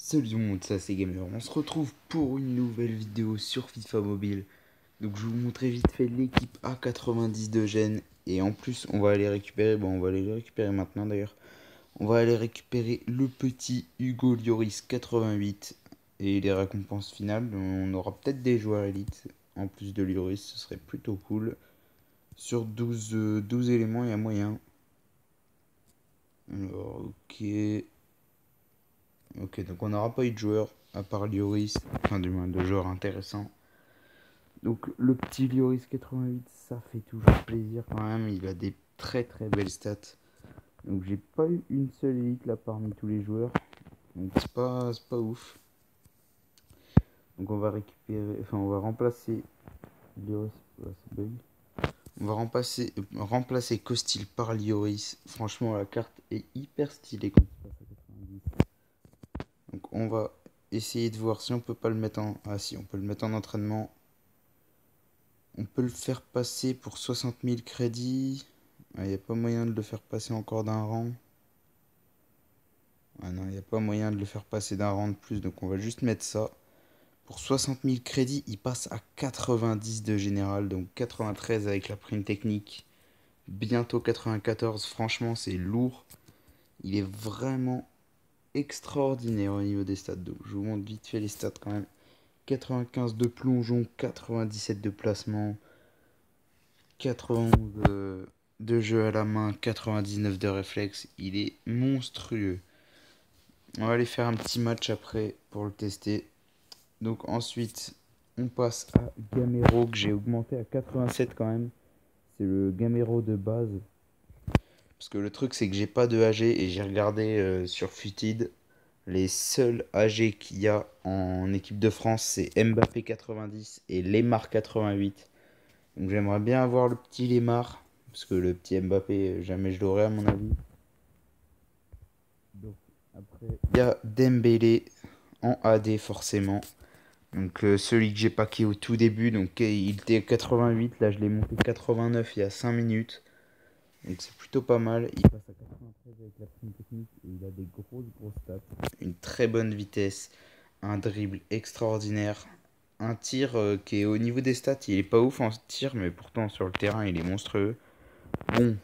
Salut tout le monde, ça c'est Gamer. On se retrouve pour une nouvelle vidéo sur FIFA Mobile. Donc je vais vous montrer vite fait l'équipe A90 de Gênes. Et en plus on va aller récupérer, on va aller les récupérer maintenant d'ailleurs. On va aller récupérer le petit Hugo Lloris 88 et les récompenses finales. On aura peut-être des joueurs élites en plus de Lloris, ce serait plutôt cool. Sur 12 éléments il y a moyen. Alors ok. Ok, donc on n'aura pas eu de joueur à part Lloris, enfin du moins de joueurs intéressants. Donc le petit Lloris 88, ça fait toujours plaisir quand même, il a des très très belles stats. Donc j'ai pas eu une seule élite là parmi tous les joueurs, donc c'est pas ouf. Donc on va récupérer, enfin on va remplacer Lloris, on va remplacer Costil par Lloris. Franchement la carte est hyper stylée quand tu passes à 90. Donc on va essayer de voir si on peut pas le mettre en... Ah si, on peut le mettre en entraînement. On peut le faire passer pour 60 000 crédits. Il n'y a pas moyen de le faire passer encore d'un rang. Ah non, il n'y a pas moyen de le faire passer d'un rang de plus. Donc on va juste mettre ça. Pour 60 000 crédits, il passe à 90 de général. Donc 93 avec la prime technique. Bientôt 94. Franchement, c'est lourd. Il est vraiment extraordinaire au niveau des stats. Donc je vous montre vite fait les stats quand même. 95 de plongeon, 97 de placement, 91 de jeu à la main, 99 de réflexe. Il est monstrueux. On va aller faire un petit match après pour le tester. Donc ensuite, on passe à Gamero que j'ai augmenté à 87 quand même. C'est le Gamero de base. Parce que le truc c'est que j'ai pas de AG et j'ai regardé sur Futid. Les seuls AG qu'il y a en équipe de France, c'est Mbappé 90 et Lemar 88. Donc j'aimerais bien avoir le petit Lemar, parce que le petit Mbappé, jamais je l'aurai à mon avis. Donc après, il y a Dembélé en AD forcément. Donc celui que j'ai packé au tout début, donc il était 88, là je l'ai monté 89 il y a 5 minutes. Donc c'est plutôt pas mal. Il passe à 93 avec la prime technique et il a des grosses stats. Une très bonne vitesse, un dribble extraordinaire, un tir qui est au niveau des stats, il est pas ouf en tir, mais pourtant sur le terrain il est monstrueux. Bon,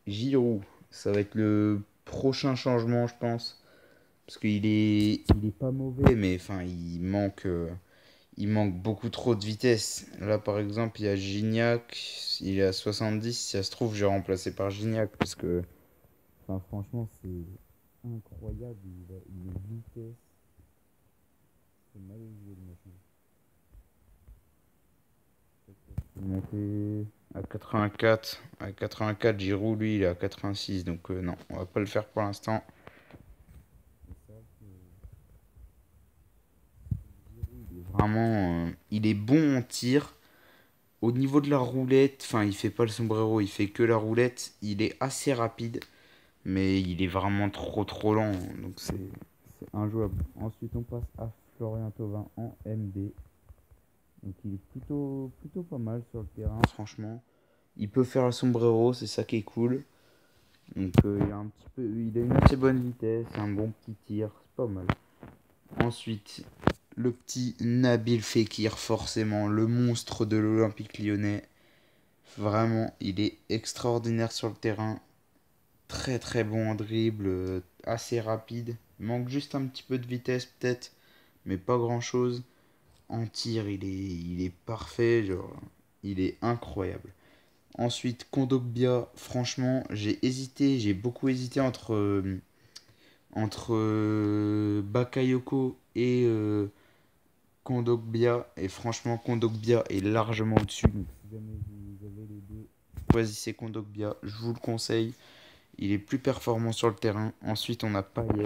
Giroud, ça va être le prochain changement, je pense. Parce il est pas mauvais, mais enfin, il manque beaucoup trop de vitesse. Là, par exemple, il y a Gignac, il est à 70. Si ça se trouve, j'ai remplacé par Gignac parce que, enfin, franchement, c'est incroyable. Il est vitesse. C'est mal élevé le machin. Monter à 84. À 84, Giroud, lui, il est à 86. Donc, non, on va pas le faire pour l'instant. Vraiment, il est bon en tir. Au niveau de la roulette, enfin, il fait pas le sombrero, il fait que la roulette. Il est assez rapide, mais il est vraiment trop lent. Donc, c'est injouable. Ensuite, on passe à Florian Thauvin en MD. Donc, il est plutôt pas mal sur le terrain, franchement. Il peut faire le sombrero, c'est ça qui est cool. Donc, il a une assez bonne vitesse, un bon petit tir, c'est pas mal. Ensuite, le petit Nabil Fekir, forcément, le monstre de l'Olympique lyonnais. Vraiment, il est extraordinaire sur le terrain. Très bon en dribble, assez rapide. Il manque juste un petit peu de vitesse peut-être, mais pas grand-chose. En tir, il est parfait, genre, il est incroyable. Ensuite, Kondogbia, franchement, j'ai beaucoup hésité entre Bakayoko et Kondogbia. Et franchement, Kondogbia est largement au-dessus. Donc, si jamais vous avez les deux, choisissez Kondogbia. Je vous le conseille. Il est plus performant sur le terrain. Ensuite, on a Payet.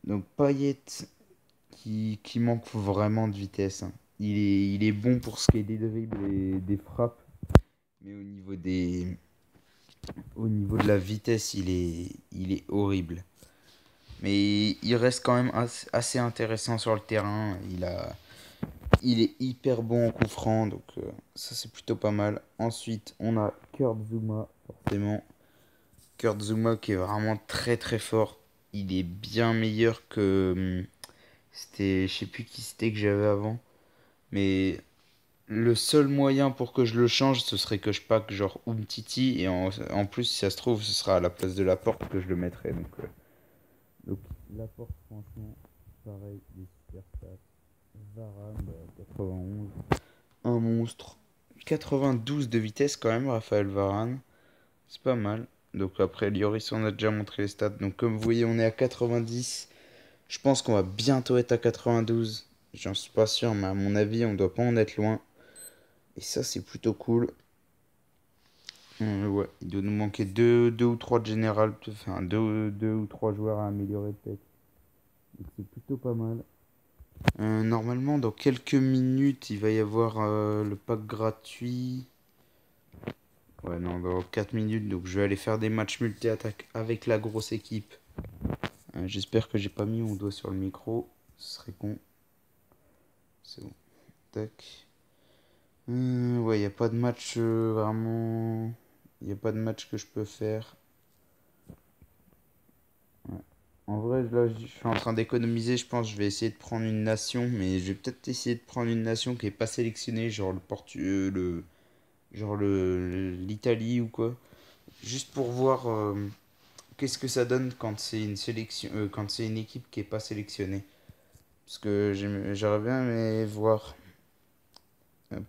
Donc, Payet qui manque vraiment de vitesse, hein. Il est bon pour ce qui est des dribbles et des frappes. Mais au niveau de la vitesse, il est horrible. Mais il reste quand même assez intéressant sur le terrain. Il est hyper bon en coup franc, donc ça c'est plutôt pas mal. Ensuite, on a Kurt Zouma, forcément. Kurt Zouma qui est vraiment très fort. Il est bien meilleur que C'était, je sais plus qui c'était que j'avais avant. Mais le seul moyen pour que je le change, ce serait que je pack genre Umtiti. Et en plus, si ça se trouve, ce sera à la place de la porte que je le mettrai. Donc la porte, franchement, pareil, des super stats. Varane, 91. Un monstre. 92 de vitesse quand même, Raphaël Varane. C'est pas mal. Donc après, Lloris, on a déjà montré les stats. Donc comme vous voyez, on est à 90. Je pense qu'on va bientôt être à 92. J'en suis pas sûr, mais à mon avis, on doit pas en être loin. Et ça, c'est plutôt cool. Ouais, il doit nous manquer deux ou trois de général. Enfin, deux ou trois joueurs à améliorer peut-être. Donc c'est plutôt pas mal. Normalement, dans quelques minutes, il va y avoir le pack gratuit. Ouais, non, dans 4 minutes. Donc je vais aller faire des matchs multi-attaque avec la grosse équipe. J'espère que j'ai pas mis mon doigt sur le micro. Ce serait con. C'est bon. Tac. Ouais, il n'y a pas de match vraiment. Il n'y a pas de match que je peux faire. Ouais. En vrai, là, je suis en train d'économiser. Je pense que je vais essayer de prendre une nation. Mais je vais peut-être essayer de prendre une nation qui est pas sélectionnée. Genre le Portugal. Genre l'Italie ou quoi. Juste pour voir qu'est-ce que ça donne quand c'est une sélection. Quand c'est une équipe qui est pas sélectionnée. Parce que j'aurais bien aimé voir. Hop.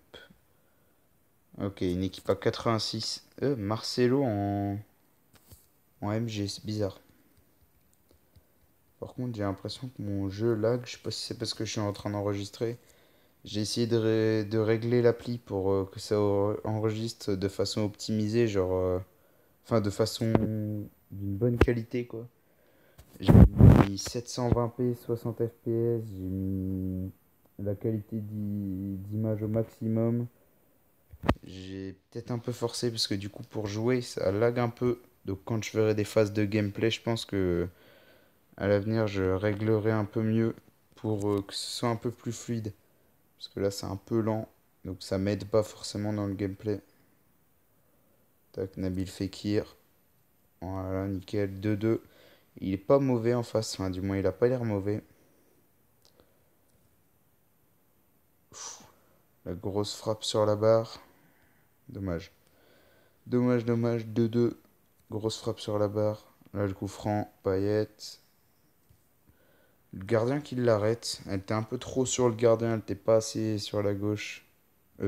Ok, une équipe à 86. Marcelo en MG, c'est bizarre. Par contre, j'ai l'impression que mon jeu lag. Je sais pas si c'est parce que je suis en train d'enregistrer. J'ai essayé de régler l'appli pour que ça enregistre de façon optimisée, genre. Enfin, de façon d'une bonne qualité, quoi. J'ai mis 720p, 60 fps, j'ai mis la qualité d'image au maximum. J'ai peut-être un peu forcé parce que du coup pour jouer ça lag un peu. Donc quand je ferai des phases de gameplay, je pense que à l'avenir je réglerai un peu mieux pour que ce soit un peu plus fluide. Parce que là c'est un peu lent. Donc ça m'aide pas forcément dans le gameplay. Tac, Nabil Fekir. Voilà, nickel. 2-2. Il est pas mauvais en face. Enfin, du moins il a pas l'air mauvais. Ouf, la grosse frappe sur la barre. Dommage. Dommage. 2-2. Grosse frappe sur la barre. Là le coup franc. Payet. Le gardien qui l'arrête. Elle était un peu trop sur le gardien, elle était pas assez sur la gauche.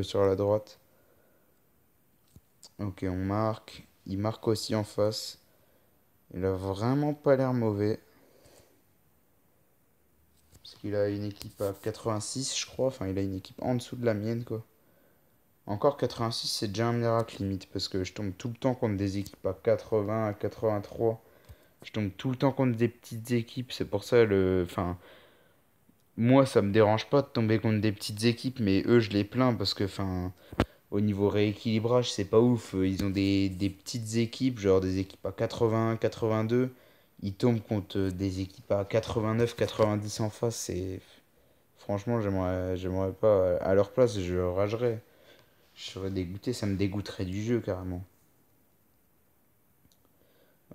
Sur la droite. Ok, on marque. Il marque aussi en face. Il a vraiment pas l'air mauvais. Parce qu'il a une équipe à 86, je crois. Enfin, il a une équipe en dessous de la mienne, quoi. Encore 86, c'est déjà un miracle limite. Parce que je tombe tout le temps contre des équipes à 80, à 83. Je tombe tout le temps contre des petites équipes. C'est pour ça le. Enfin, moi, ça me dérange pas de tomber contre des petites équipes. Mais eux, je les plains parce que. Enfin, au niveau rééquilibrage, c'est pas ouf. Ils ont des petites équipes, genre des équipes à 80, 82. Ils tombent contre des équipes à 89, 90 en face. C'est... Franchement, j'aimerais pas. À leur place, je ragerais. Je serais dégoûté, ça me dégoûterait du jeu carrément.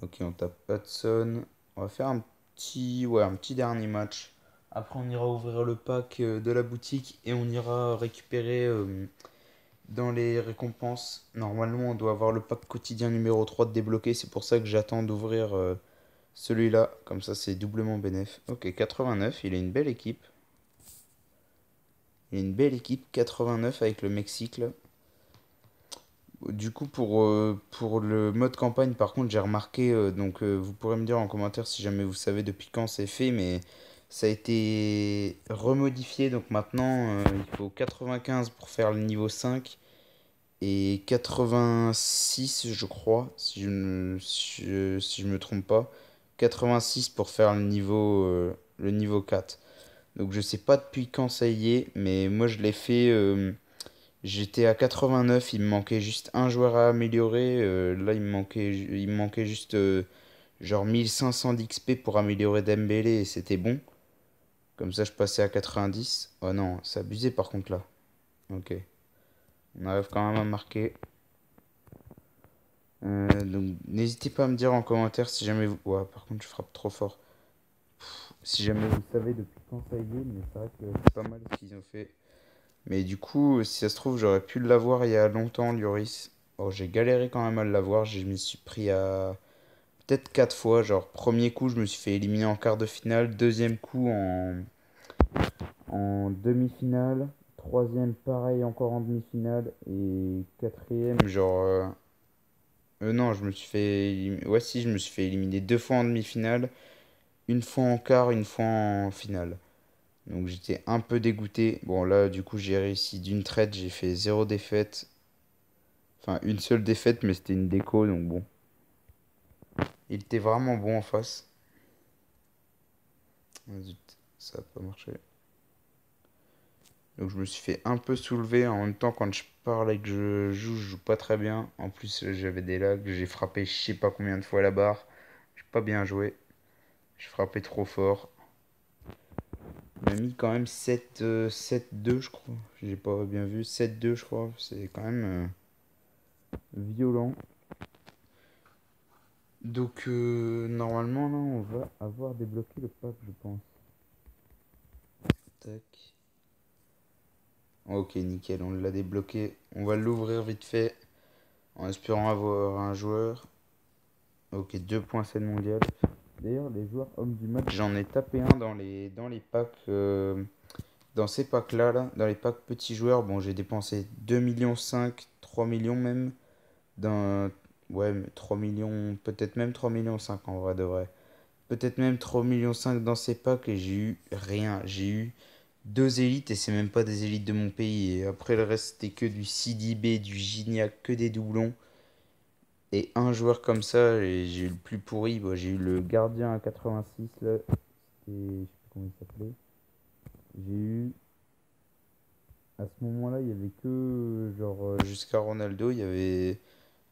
Ok, on tape Hudson. On va faire un petit dernier match. Après, on ira ouvrir le pack de la boutique et on ira récupérer dans les récompenses. Normalement, on doit avoir le pack quotidien numéro 3 de débloqué. C'est pour ça que j'attends d'ouvrir celui-là. Comme ça, c'est doublement bénéf. Ok, 89, il a une belle équipe. Il a une belle équipe, 89 avec le Mexique là. Du coup, pour le mode campagne, par contre, j'ai remarqué, donc vous pourrez me dire en commentaire si jamais vous savez depuis quand c'est fait, mais ça a été remodifié. Donc maintenant, il faut 95 pour faire le niveau 5 et 86, je crois, si je me trompe pas. 86 pour faire le niveau 4. Donc je sais pas depuis quand ça y est, mais moi je l'ai fait. J'étais à 89, il me manquait juste un joueur à améliorer. Là, il me manquait juste genre 1500 d'XP pour améliorer Dembélé et c'était bon. Comme ça, je passais à 90. Oh non, c'est abusé par contre là. Ok. On arrive quand même à marquer. Donc, n'hésitez pas à me dire en commentaire si jamais vous. Ouais, par contre, je frappe trop fort. si jamais vous savez depuis quand ça y est, mais c'est vrai que c'est pas mal ce qu'ils ont fait. Mais du coup, si ça se trouve, j'aurais pu l'avoir il y a longtemps, Lloris. Oh, j'ai galéré quand même à l'avoir. Je m'y suis pris à peut-être 4 fois. Genre, premier coup, je me suis fait éliminer en quart de finale. Deuxième coup, en demi-finale. Troisième, pareil, encore en demi-finale. Et quatrième, genre. Non, je me suis fait. Ouais, si, je me suis fait éliminer 2 fois en demi-finale. Une fois en quart, une fois en finale. Donc j'étais un peu dégoûté. Bon, là, du coup, j'ai réussi d'une traite. J'ai fait 0 défaite. Enfin, une seule défaite, mais c'était une déco, donc bon. Il était vraiment bon en face. Ah, zut, ça a pas marché. Donc je me suis fait un peu soulever. En même temps, quand je parle et que je joue pas très bien. En plus, j'avais des lags. J'ai frappé je sais pas combien de fois la barre. J'ai pas bien joué. J'ai frappé trop fort. Il m'a mis quand même 7-2, je crois. J'ai pas bien vu. 7-2, je crois. C'est quand même violent. Donc, normalement, là, on va avoir débloqué le pack, je pense. Tac. Ok, nickel, on l'a débloqué. On va l'ouvrir vite fait en espérant avoir un joueur. Ok, 2 points scène mondiale. D'ailleurs, les joueurs hommes du match, j'en ai tapé un dans les packs. Dans ces packs-là, là, dans les packs petits joueurs, bon, j'ai dépensé 2,5 millions, 3 millions même. Dans, ouais, 3 millions, peut-être même 3,5 millions en vrai de vrai. Peut-être même 3,5 millions dans ces packs et j'ai eu rien. J'ai eu 2 élites et c'est même pas des élites de mon pays. Et après le reste c'était que du CDB, du Gignac, que des doublons. Et un joueur comme ça, et j'ai eu le plus pourri. Bah, j'ai eu le gardien à 86 là. Je sais plus comment il s'appelait. J'ai eu. À ce moment-là, il y avait que genre jusqu'à Ronaldo. Il y avait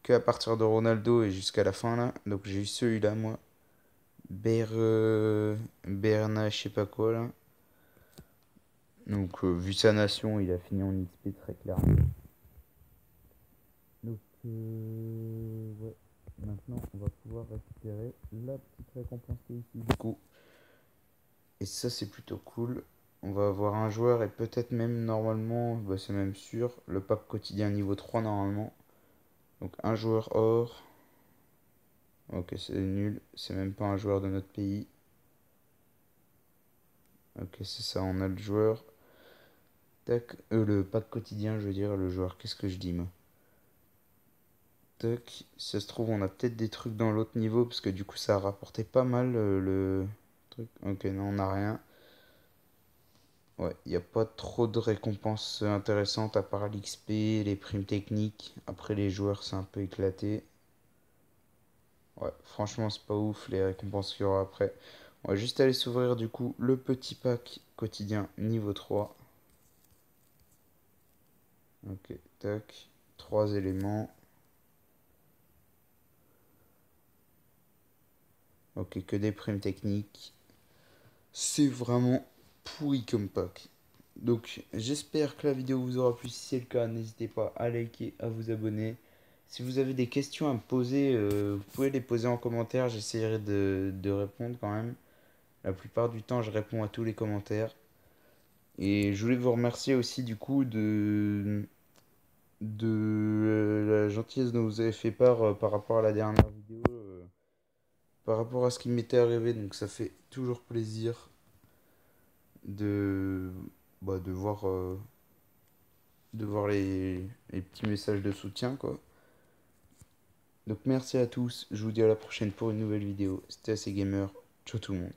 que à partir de Ronaldo et jusqu'à la fin là. Donc j'ai eu celui-là moi. Berna, je sais pas quoi là. Donc, vu sa nation, il a fini en XP très clairement. Donc, ouais. Maintenant, on va pouvoir récupérer la petite récompense qui est ici. Du coup, et ça, c'est plutôt cool. On va avoir un joueur et peut-être même normalement, bah, c'est même sûr, le pack quotidien niveau 3 normalement. Donc, un joueur or. Ok, c'est nul. C'est même pas un joueur de notre pays. Ok, c'est ça, on a le joueur. Tac, le pack quotidien, je veux dire, le joueur. Qu'est-ce que je dis, moi? Tac, si ça se trouve, on a peut-être des trucs dans l'autre niveau, parce que du coup, ça a rapporté pas mal le truc. Ok, non, on n'a rien. Ouais, il n'y a pas trop de récompenses intéressantes à part l'XP, les primes techniques. Après, les joueurs, c'est un peu éclaté. Ouais, franchement, c'est pas ouf les récompenses qu'il y aura après. On va juste aller s'ouvrir du coup le petit pack quotidien niveau 3. Ok, tac. 3 éléments. Ok, que des primes techniques. C'est vraiment pourri comme pack. Donc j'espère que la vidéo vous aura plu. Si c'est le cas, n'hésitez pas à liker, à vous abonner. Si vous avez des questions à me poser, vous pouvez les poser en commentaire. J'essaierai de répondre quand même. La plupart du temps, je réponds à tous les commentaires. Et je voulais vous remercier aussi du coup de la gentillesse dont vous avez fait part par rapport à la dernière vidéo, par rapport à ce qui m'était arrivé. Donc ça fait toujours plaisir de, bah, de voir les petits messages de soutien, quoi. Donc merci à tous, je vous dis à la prochaine pour une nouvelle vidéo. C'était AC Gamer, ciao tout le monde.